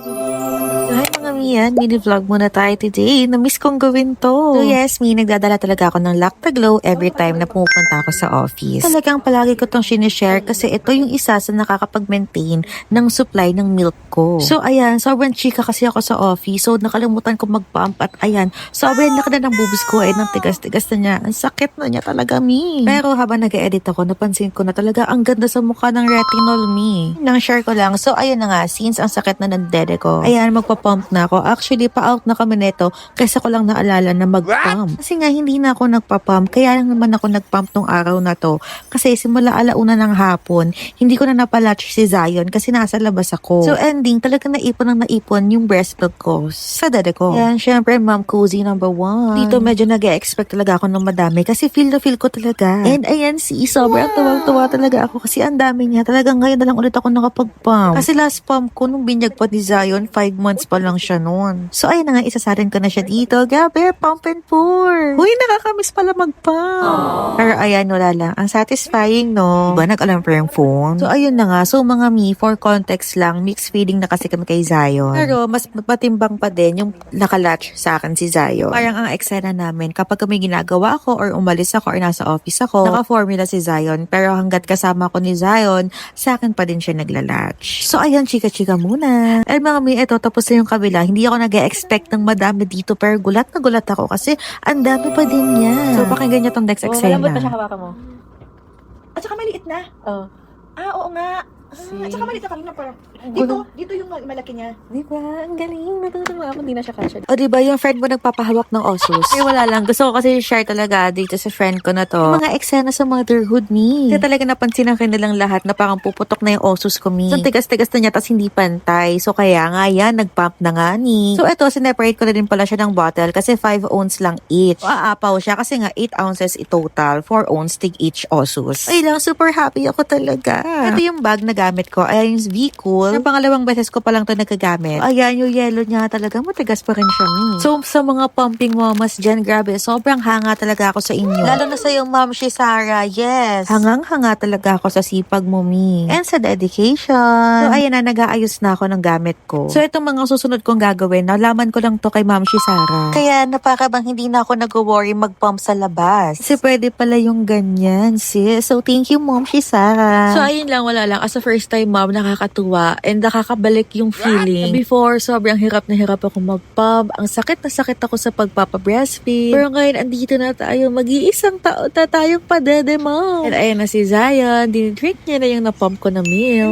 Hi mga miyan, mini-vlog muna tayo today. Na-miss kong gawin to. So yes, nagdadala talaga ako ng Lactaglow every time na pumupunta ako sa office. Talagang palagi ko tong sinishare kasi ito yung isa sa nakakapag-maintain ng supply ng milk ko. So ayan, sobrang chika kasi ako sa office. So nakalimutan ko mag-pump at ayan, sobrang laki na ng boobs ko ay ng tigas-tigas na niya. Ang sakit na niya talaga, mi. Pero habang nag-edit ako, napansin ko na talaga ang ganda sa mukha ng retinol, mi. Nang share ko lang. So ayun na nga, since ang sakit na ng dede ko, ayan, magpa-pump na ako. Actually, pa-out na kami neto kaysa ko lang naalala na mag-pump. Kasi nga, hindi na ako nagpa-pump. Kaya lang naman ako nag-pump nung araw na to. Kasi simula alauna ng hapon, hindi ko na napalatch si Zion kasi nasa labas ako. So ending, talaga naipon yung breast milk ko sa dede ko. Yan, syempre, Mom Cozy number 1. Dito medyo nag-expect talaga ako ng madami kasi feel na feel ko talaga. And ayan, sobrang tuwang-tuwa talaga ako kasi ang dami niya. Talagang ngayon na lang ulit ako nakapag-pump. Kasi last pump ko nung binyag pa ni Zion, 5 months pa lang siya noon. So ayun na nga, isasarin ko na siya dito. Grabe, pump and pour. Uy, nakakamiss pala mag-pump. Pero ayan, wala lang. Ang satisfying, no? Diba, nag-alarm pa yung phone? So ayun na nga. So mga mi, for context lang, mixed feeling na kasi kami kay Zion. Pero mas matimbang pa din yung nakalatch sa akin si Zion. Parang ang eksena namin, kapag kami ginagawa ako or umalis ako or nasa office ako, naka-formula si Zion. Pero hanggat kasama ko ni Zion, sa akin pa din siya naglalatch. So ayan, chika-chika muna. Eh mga mi, eto, tapos na yung kabila. Hindi ako nag-expect ng madami dito, pero gulat na gulat ako kasi ang dami pa din niya. So pakinggan niyo tong next eksena. Malambot pa siya hawakan mo. At saka maliit na. Oh. Oo nga. At saka maliit na kanina parang. Dito yung malaki niya. Diba? Ang galing. Natutuwa ako. Hindi na siya kasha. O diba, yung friend mo nagpapahawak ng osos? Ay wala lang. Gusto ko kasi share talaga dito sa friend ko na to. Yung mga eksena sa motherhood, mi. Kasi talaga napansin ng kanilang lahat na parang puputok na yung osos ko, mi. So tigas-tigas na niya tas hindi pantay. So kaya nga yan, nagpump na nga ni. So eto, sineparate ko na din pala siya ng bottle kasi 5 ounce lang each. Aapaw siya kasi nga 8 ounces total, 4 ounce tig each osos. Ay lang, super happy ako talaga. Ito yung bag na gamit ko. Ayan yung V-Cool. Yung pangalawang beses ko pa lang to nagagamit. Ayan yung yellow niya talaga. Matigas pa rin siya, mi. So sa mga pumping mamas dyan, grabe, sobrang hanga talaga ako sa inyo. Lalo na sa yung ma'am si Sarah, yes. Hangang-hanga talaga ako sa sipag mo, mi. And sa dedication. So ayan na, nag-aayos na ako ng gamit ko. So itong mga susunod kong gagawin, nalaman ko lang to kay ma'am si Sarah. Kaya napakabang hindi na ako nag-worry mag-pump sa labas. Kasi pwede pala yung ganyan, sis. So thank you, ma'am si Sarah. So ayun lang, wala lang. As a first time mom, nakakatuwa and nakakabalik yung feeling. Before, sobrang hirap na hirap ako mag-pump. Ang sakit na sakit ako sa pagpapa-breastfeed. Pero ngayon, andito na tayo. Mag-iisang taon na tayong padede, mom. And ayun na si Zion. Dinidrink niya na yung na-pump ko na milk.